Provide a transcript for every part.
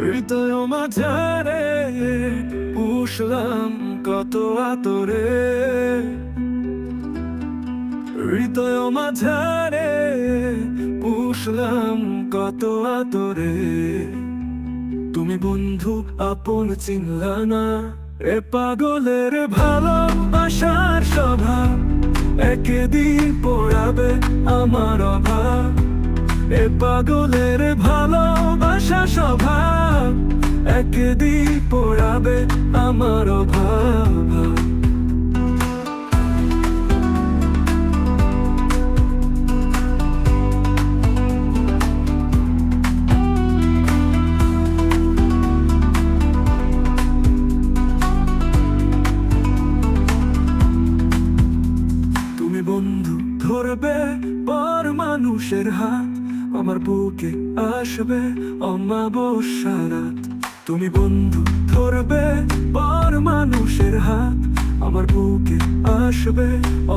হৃদয় মাঝারে পুষলাম কত আতরে, হৃদয় মাঝারে পুষলাম কত আতরে। তুমি বন্ধু আপন চিনলা না, এ পাগলের ভালোবাসার স্বভাব একদিন পোড়াবে আমার অভাব। এ পাগলের ভালোবাসা স্বভাব একদিন পোড়াবে আমার অভাব। তুমি বন্ধু ধরবে পর মানুষের হাত, আমার বুকে আসবে অমাবস্যা রাত। তুমি বন্ধু ধরবে পর মানুষের হাত, আমার বুকে আসবে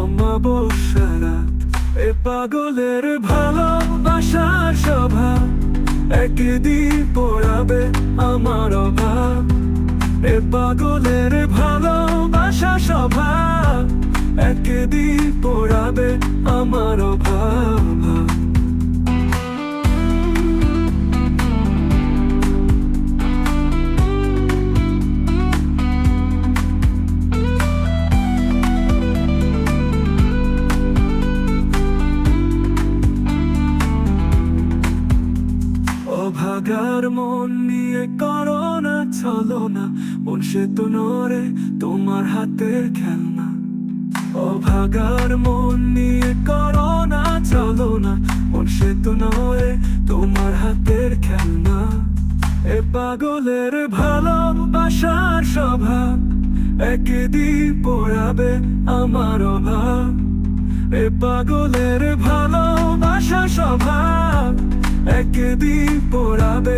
অমাবস্যা রাত। এ পাগলের ভালোবাসার স্বভাব একদিন পোড়াবে আমার অভাব। এ পাগলের ভালোবাসা স্বভাব একদিন পোড়াবে আমার অভাব। অভাগার মন নিয়ে করো না ছলনা, মন সে তো নরে তোমার হাতের খেলনা। অভাগার মন নিয়ে করো না ছলনা, মন সে তো নরে তোমার হাতের খেলনা। এ পাগলের ভালোবাসার স্বভাব একদিন পোড়াবে আমার অভাব। এ পাগলের ভালোবাসা স্বভাব একদিন পোড়াবে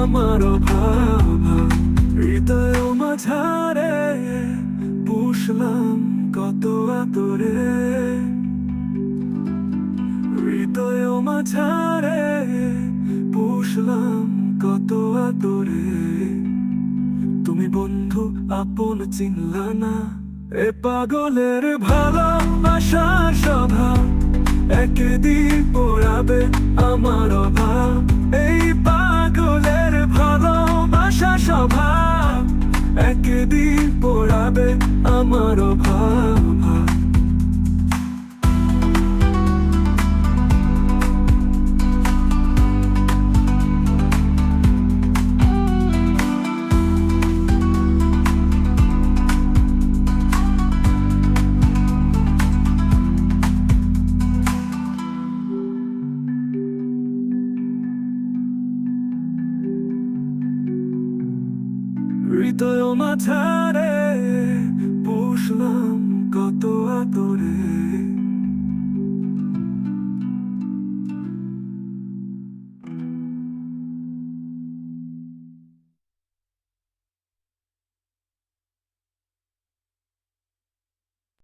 আমার অভাব। হৃদয় মাঝারে পুষলাম কত আতরে, হৃদয় মাঝারে পুষলাম কত আতরে। তুমি বন্ধু আপন চিনলা না, এ পাগলের ভালোবাসার স্বভাব একদিন পোড়াবে আমার অভাব। এই পাগলের ভালোবাসা স্বভাব একদিন পোড়াবে আমার অভাব। হৃদয় মাঝারে পুষলাম কত আতরে।